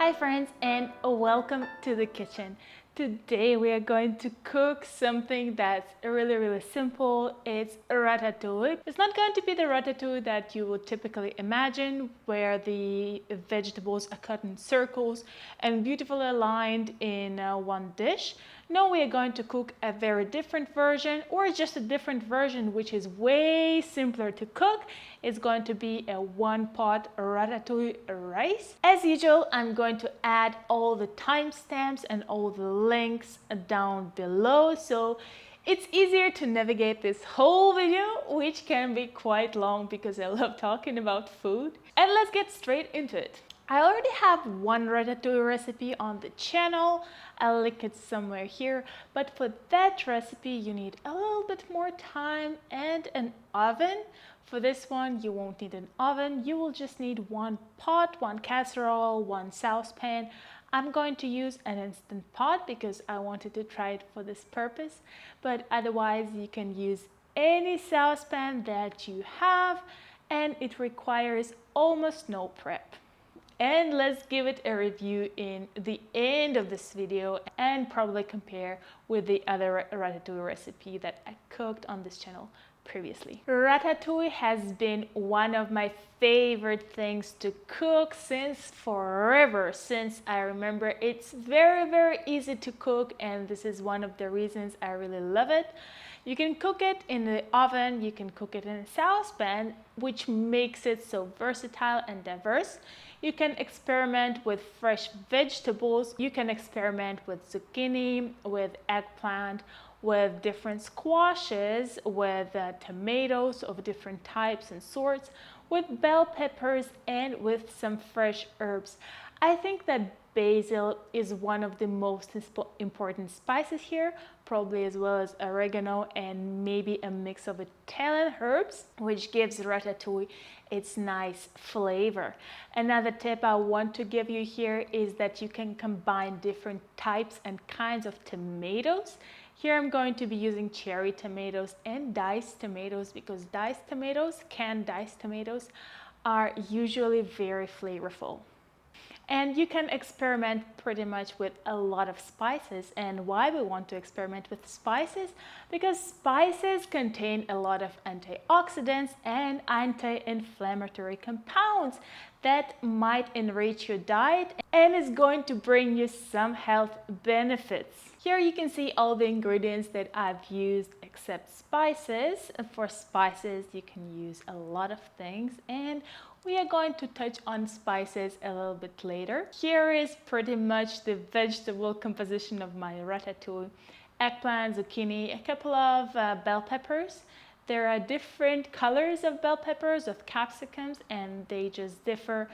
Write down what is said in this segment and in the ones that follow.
Hi friends, and welcome to the kitchen. Today we are going to cook something that's really simple. It's a ratatouille. It's not going to be the ratatouille that you would typically imagine, where the vegetables are cut in circles and beautifully aligned in one dish. No, we are going to cook a very different version, or just a different version which is way simpler to cook. It's going to be a one-pot ratatouille rice. As usual, I'm going to add all the timestamps and all the links down below, so it's easier to navigate this whole video, which can be quite long because I love talking about food. And let's get straight into it. I already have one ratatouille recipe on the channel. I'll link it somewhere here, but for that recipe you need a little bit more time and an oven. For this one you won't need an oven, you will just need one pot, one casserole, one saucepan. I'm going to use an instant pot because I wanted to try it for this purpose, but otherwise you can use any saucepan that you have, and it requires almost no prep. And let's give it a review in the end of this video and probably compare with the other ratatouille recipe that I cooked on this channel previously. Ratatouille has been one of my favorite things to cook since forever, since I remember. It's very easy to cook, and this is one of the reasons I really love it. You can cook it in the oven, you can cook it in a saucepan, which makes it so versatile and diverse. You can experiment with fresh vegetables. You can experiment with zucchini, with eggplant, with different squashes, with tomatoes of different types and sorts, with bell peppers, and with some fresh herbs. I think that basil is one of the most important spices here, probably as well as oregano and maybe a mix of Italian herbs, which gives ratatouille its nice flavor. Another tip I want to give you here is that you can combine different types and kinds of tomatoes. Here I'm going to be using cherry tomatoes and diced tomatoes because canned diced tomatoes, are usually very flavorful. And you can experiment pretty much with a lot of spices. And why we want to experiment with spices? Because spices contain a lot of antioxidants and anti-inflammatory compounds that might enrich your diet and is going to bring you some health benefits. Here you can see all the ingredients that I've used except spices. For spices you can use a lot of things, and we are going to touch on spices a little bit later. Here is pretty much the vegetable composition of my ratatouille. Eggplant, zucchini, a couple of bell peppers. There are different colors of bell peppers, of capsicums, and they just differ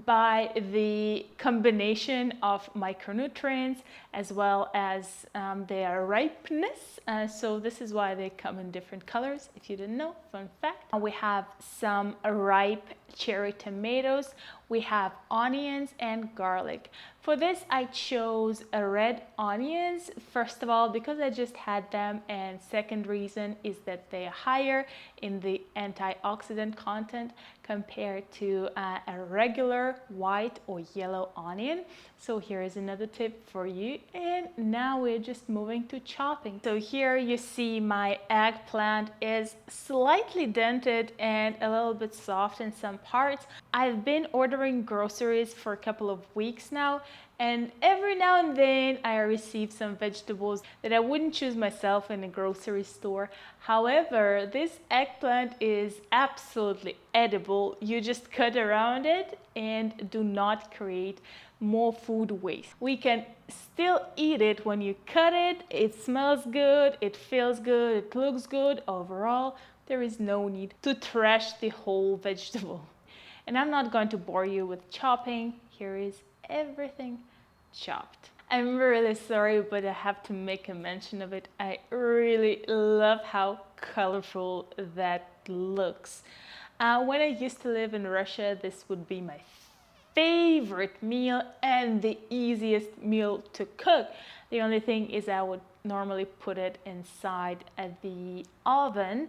by the combination of micronutrients as well as their ripeness. So this is why they come in different colors, if you didn't know, fun fact. We have some ripe cherry tomatoes, we have onions and garlic. For this I chose red onions, first of all because I just had them, and second reason is that they are higher in the antioxidant content compared to a regular white or yellow onion. So here is another tip for you. And now we're just moving to chopping. So here you see my eggplant is slightly dented and a little bit soft in some parts. I've been ordering groceries for a couple of weeks now, and every now and then I receive some vegetables that I wouldn't choose myself in a grocery store. However, this eggplant is absolutely edible. You just cut around it and do not create more food waste. We can still eat it when you cut it. It smells good, it feels good, it looks good. Overall, there is no need to trash the whole vegetable. And I'm not going to bore you with chopping. Here is everything chopped. I'm really sorry, but I have to make a mention of it. I really love how colorful that looks. When I used to live in Russia, this would be my favorite meal and the easiest meal to cook. The only thing is I would normally put it inside the oven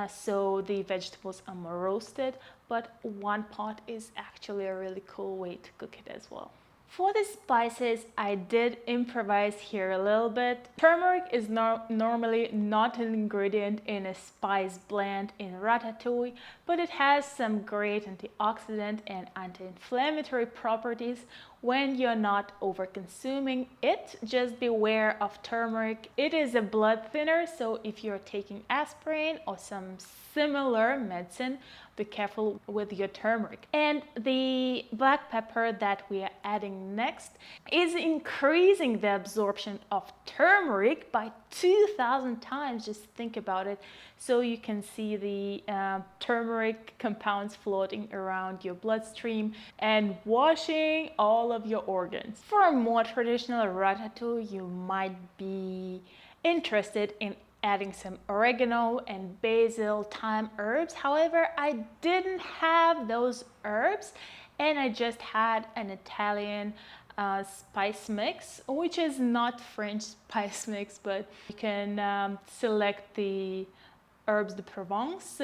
so the vegetables are more roasted, but one pot is actually a really cool way to cook it as well. For the spices, I did improvise here a little bit. Turmeric is normally not an ingredient in a spice blend in ratatouille, but it has some great antioxidant and anti-inflammatory properties when you're not over consuming it. Just beware of turmeric. It is a blood thinner, so if you're taking aspirin or some similar medicine, be careful with your turmeric. And the black pepper that we are adding next is increasing the absorption of turmeric by 2,000 times. Just think about it. So you can see the turmeric compounds floating around your bloodstream and washing all of your organs. For a more traditional ratatouille, you might be interested in adding some oregano and basil, thyme herbs. However, I didn't have those herbs and I just had an Italian spice mix, which is not French spice mix, but you can select the herbs de Provence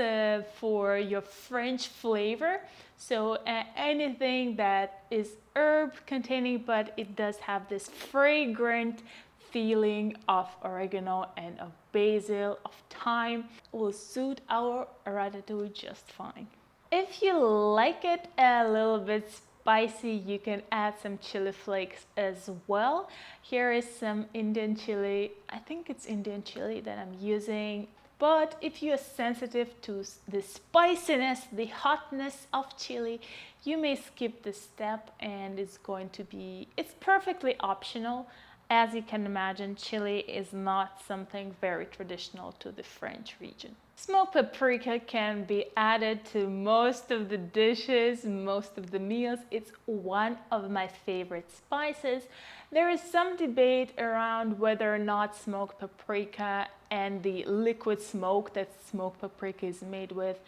for your French flavor. So anything that is herb containing, but it does have this fragrant feeling of oregano and of basil, of thyme, will suit our ratatouille just fine. If you like it a little bit spicy, you can add some chili flakes as well. Here is some Indian chili. I think it's Indian chili that I'm using. But if you're sensitive to the spiciness, the hotness of chili, you may skip this step and it's perfectly optional. As you can imagine, chili is not something very traditional to the French region. Smoked paprika can be added to most of the dishes, most of the meals. It's one of my favorite spices. There is some debate around whether or not smoked paprika and the liquid smoke that smoked paprika is made with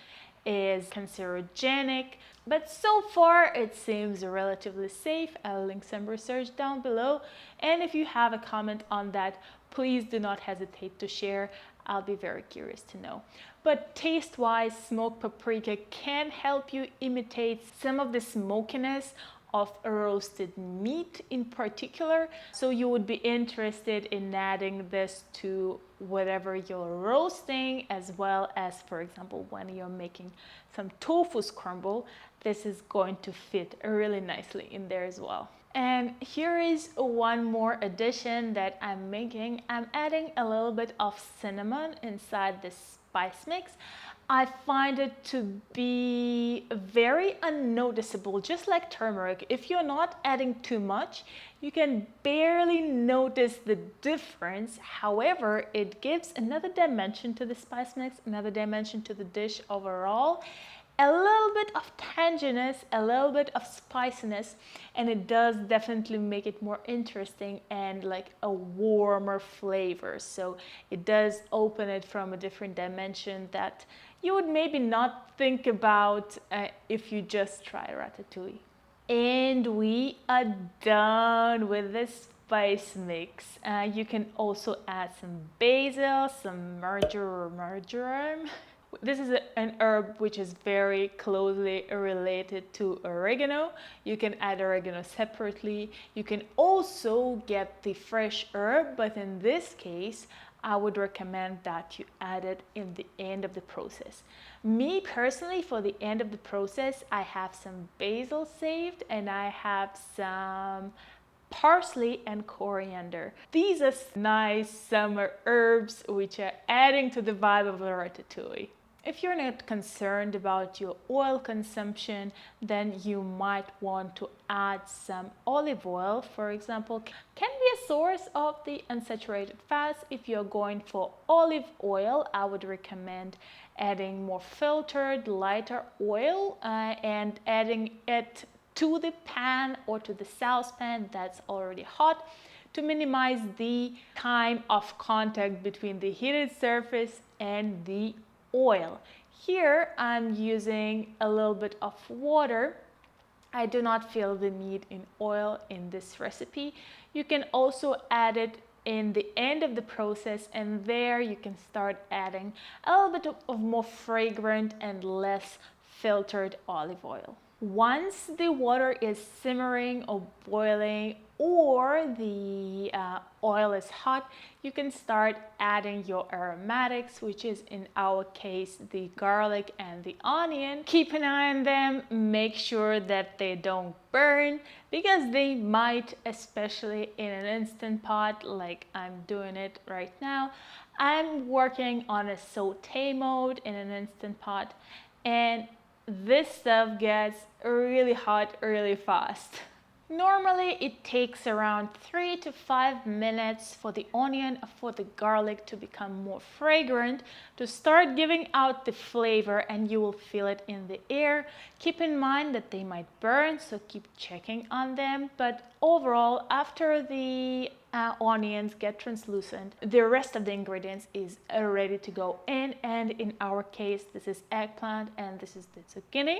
is cancerogenic, but so far it seems relatively safe. I'll link some research down below, and if you have a comment on that, please do not hesitate to share. I'll be very curious to know. But taste-wise, smoked paprika can help you imitate some of the smokiness of a roasted meat in particular. So you would be interested in adding this to whatever you're roasting, as well as, for example, when you're making some tofu scramble, this is going to fit really nicely in there as well. And here is one more addition that I'm making. I'm adding a little bit of cinnamon inside this spice mix. I find it to be very unnoticeable, just like turmeric. If you're not adding too much, you can barely notice the difference. However, it gives another dimension to the spice mix, another dimension to the dish overall. A little bit of tanginess, a little bit of spiciness, and it does definitely make it more interesting and like a warmer flavor. So it does open it from a different dimension that you would maybe not think about if you just try ratatouille. And we are done with this spice mix. You can also add some basil, some marjoram. This is an herb which is very closely related to oregano. You can add oregano separately. You can also get the fresh herb, but in this case, I would recommend that you add it in the end of the process. Me personally, for the end of the process, I have some basil saved and I have some parsley and coriander. These are nice summer herbs which are adding to the vibe of a ratatouille. If you're not concerned about your oil consumption, then you might want to add some olive oil, for example. Can be a source of the unsaturated fats. If you're going for olive oil, I would recommend adding more filtered, lighter oil and adding it to the pan or to the saucepan that's already hot to minimize the time of contact between the heated surface and the oil. Here I'm using a little bit of water. I do not feel the need in oil in this recipe. You can also add it in the end of the process, and there you can start adding a little bit of more fragrant and less filtered olive oil. Once the water is simmering or boiling or the oil is hot, you can start adding your aromatics, which is in our case the garlic and the onion. Keep an eye on them, make sure that they don't burn, because they might, especially in an instant pot like I'm doing it right now. I'm working on a saute mode in an instant pot, and this stuff gets really hot really fast. Normally it takes around 3 to 5 minutes for the onion, for the garlic to become more fragrant, to start giving out the flavor, and you will feel it in the air. Keep in mind that they might burn, so keep checking on them. But overall, after the onions get translucent, the rest of the ingredients is ready to go in, and in our case this is eggplant and this is the zucchini.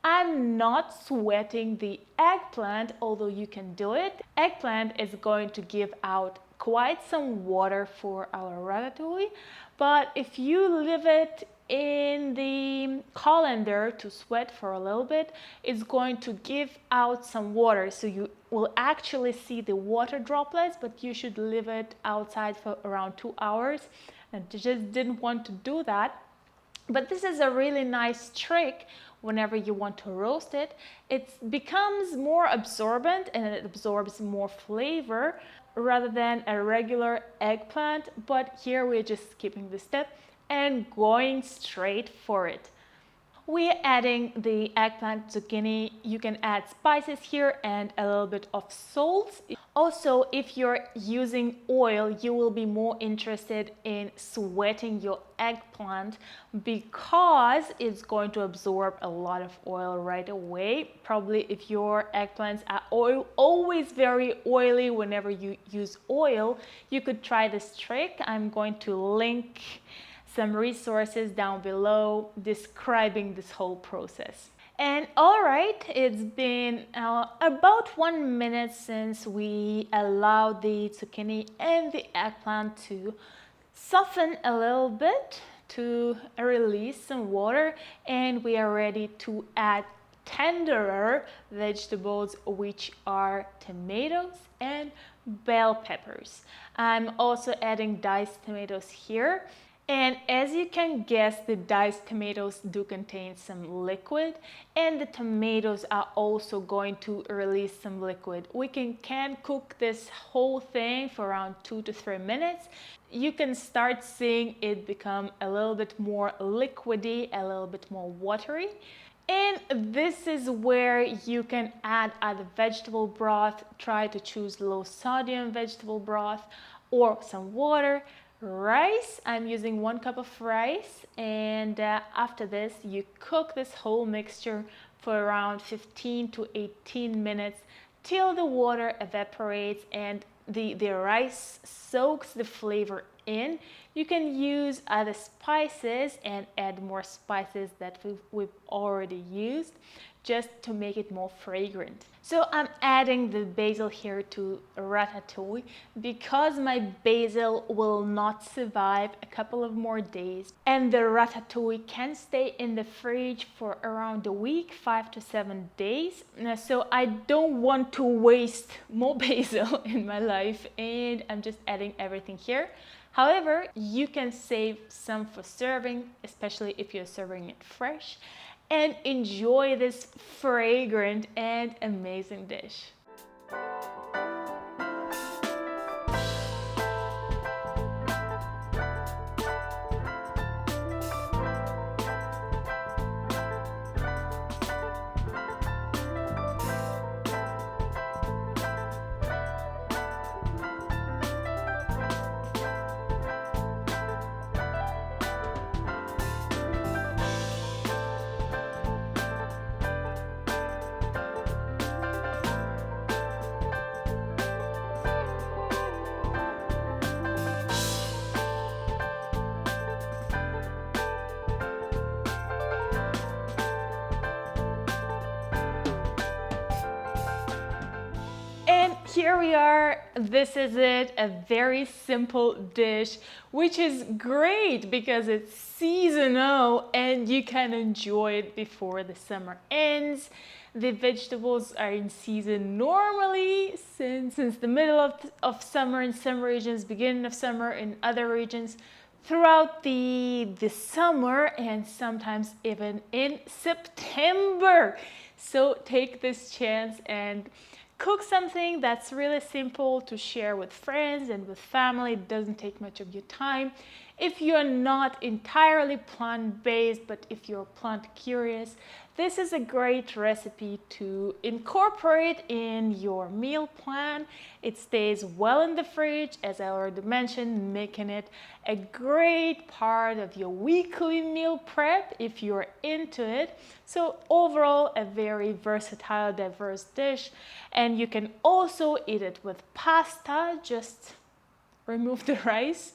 I'm not sweating the eggplant, although you can do it. Eggplant is going to give out quite some water for our ratatouille, but if you leave it in the colander to sweat for a little bit, it's going to give out some water, so you will actually see the water droplets, but you should leave it outside for around 2 hours, and I just didn't want to do that. But this is a really nice trick. Whenever you want to roast it, it becomes more absorbent and it absorbs more flavor rather than a regular eggplant. But here we're just skipping the step and going straight for it. We're adding the eggplant, zucchini. You can add spices here and a little bit of salt. Also, if you're using oil, you will be more interested in sweating your eggplant because it's going to absorb a lot of oil right away. Probably if your eggplants are always very oily whenever you use oil, you could try this trick. I'm going to link some resources down below describing this whole process. And all right, it's been about 1 minute since we allowed the zucchini and the eggplant to soften a little bit, to release some water, and we are ready to add tenderer vegetables, which are tomatoes and bell peppers. I'm also adding diced tomatoes here. And as you can guess, the diced tomatoes do contain some liquid, and the tomatoes are also going to release some liquid. We can cook this whole thing for around 2 to 3 minutes. You can start seeing it become a little bit more liquidy, a little bit more watery. And this is where you can add either vegetable broth, try to choose low sodium vegetable broth, or some water. Rice, I'm using 1 cup of rice, and after this you cook this whole mixture for around 15 to 18 minutes till the water evaporates and the rice soaks the flavor in. You can use other spices and add more spices that we've already used just to make it more fragrant. So I'm adding the basil here to ratatouille because my basil will not survive a couple of more days, and the ratatouille can stay in the fridge for around a week, 5 to 7 days. So I don't want to waste more basil in my life, and I'm just adding everything here. However, you can save some for serving, especially if you're serving it fresh, and enjoy this fragrant and amazing dish. we are. This is it, a very simple dish, which is great because it's seasonal and you can enjoy it before the summer ends. The vegetables are in season normally since the middle of summer in some regions, beginning of summer in other regions, throughout the summer, and sometimes even in September. So take this chance and cook something that's really simple to share with friends and with family. It doesn't take much of your time. If you're not entirely plant-based, but if you're plant curious, this is a great recipe to incorporate in your meal plan. It stays well in the fridge, as I already mentioned, making it a great part of your weekly meal prep if you're into it. So overall, a very versatile, diverse dish. And you can also eat it with pasta. Just remove the rice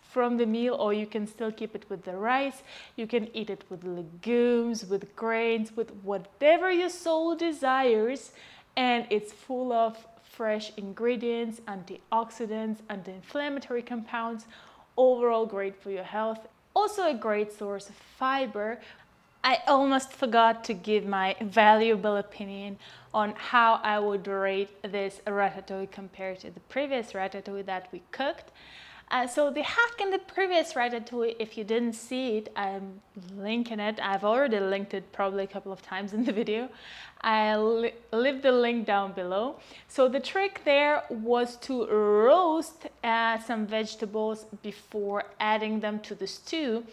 from the meal, or you can still keep it with the rice. You can eat it with legumes, with grains, with whatever your soul desires. And it's full of fresh ingredients, antioxidants, anti-inflammatory compounds. Overall great for your health. Also a great source of fiber. I almost forgot to give my valuable opinion on how I would rate this ratatouille compared to the previous ratatouille that we cooked. So the hack in the previous ratatouille, if you didn't see it, I'm linking it. I've already linked it probably a couple of times in the video. I'll leave the link down below. So the trick there was to roast some vegetables before adding them to the stew,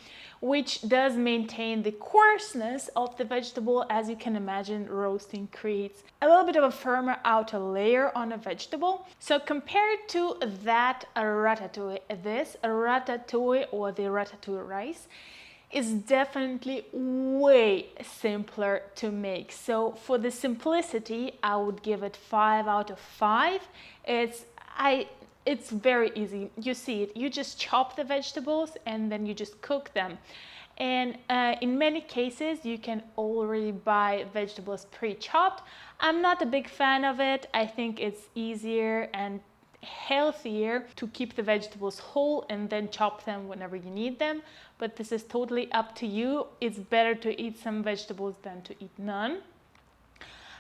which does maintain the coarseness of the vegetable. As you can imagine, roasting creates a little bit of a firmer outer layer on a vegetable. So compared to that ratatouille, this ratatouille, or the ratatouille rice, is definitely way simpler to make. So for the simplicity, I would give it 5 out of 5. It's very easy. You see it. You just chop the vegetables and then you just cook them. And in many cases, you can already buy vegetables pre-chopped. I'm not a big fan of it. I think it's easier and healthier to keep the vegetables whole and then chop them whenever you need them. But this is totally up to you. It's better to eat some vegetables than to eat none.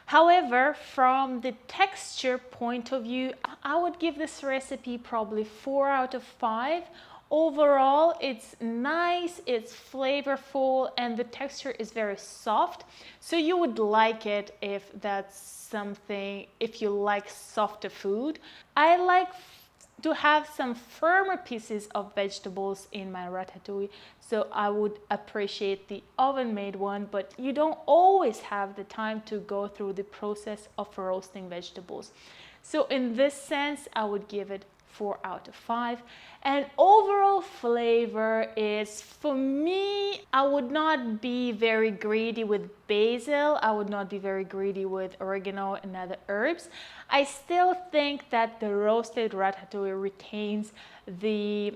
However, from the texture point of view, I would give this recipe probably 4 out of 5. Overall, it's nice, it's flavorful, and the texture is very soft. So you would like it if that's something, if you like softer food. I like to have some firmer pieces of vegetables in my ratatouille, so I would appreciate the oven-made one, but you don't always have the time to go through the process of roasting vegetables. So in this sense, I would give it 4 out of 5. And overall flavor is, for me, I would not be very greedy with basil. I would not be very greedy with oregano and other herbs. I still think that the roasted ratatouille retains the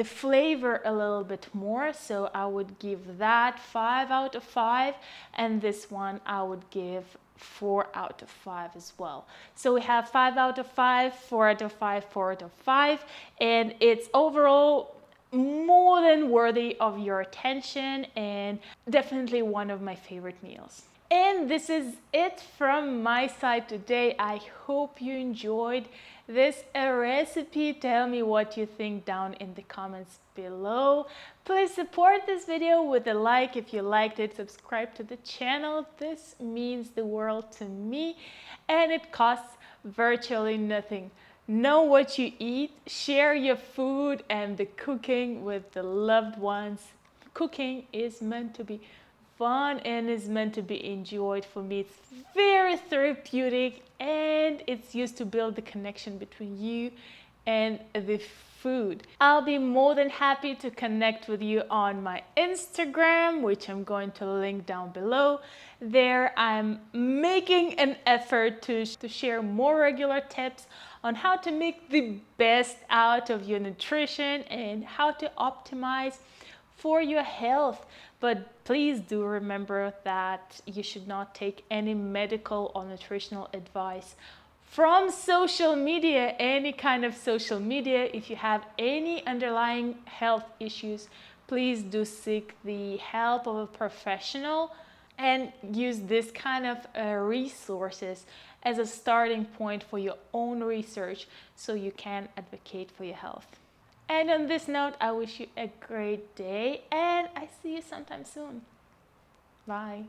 flavor a little bit more, so I would give that 5 out of 5, and this one I would give 4 out of 5 as well. So we have 5 out of 5, 4 out of 5, 4 out of 5, and it's overall more than worthy of your attention and definitely one of my favorite meals. And this is it from my side today. I hope you enjoyed this recipe. Tell me what you think down in the comments below. Please support this video with a like if you liked it. Subscribe to the channel. This means the world to me and it costs virtually nothing. Know what you eat, share your food and the cooking with the loved ones. Cooking is meant to be fun and is meant to be enjoyed. For me, it's very therapeutic and it's used to build the connection between you and the food. I'll be more than happy to connect with you on my Instagram, which I'm going to link down below. There I'm making an effort to share more regular tips on how to make the best out of your nutrition and how to optimize for your health. But please do remember that you should not take any medical or nutritional advice from social media, any kind of social media. If you have any underlying health issues, please do seek the help of a professional and use this kind of resources as a starting point for your own research so you can advocate for your health. And on this note, I wish you a great day and I see you sometime soon. Bye.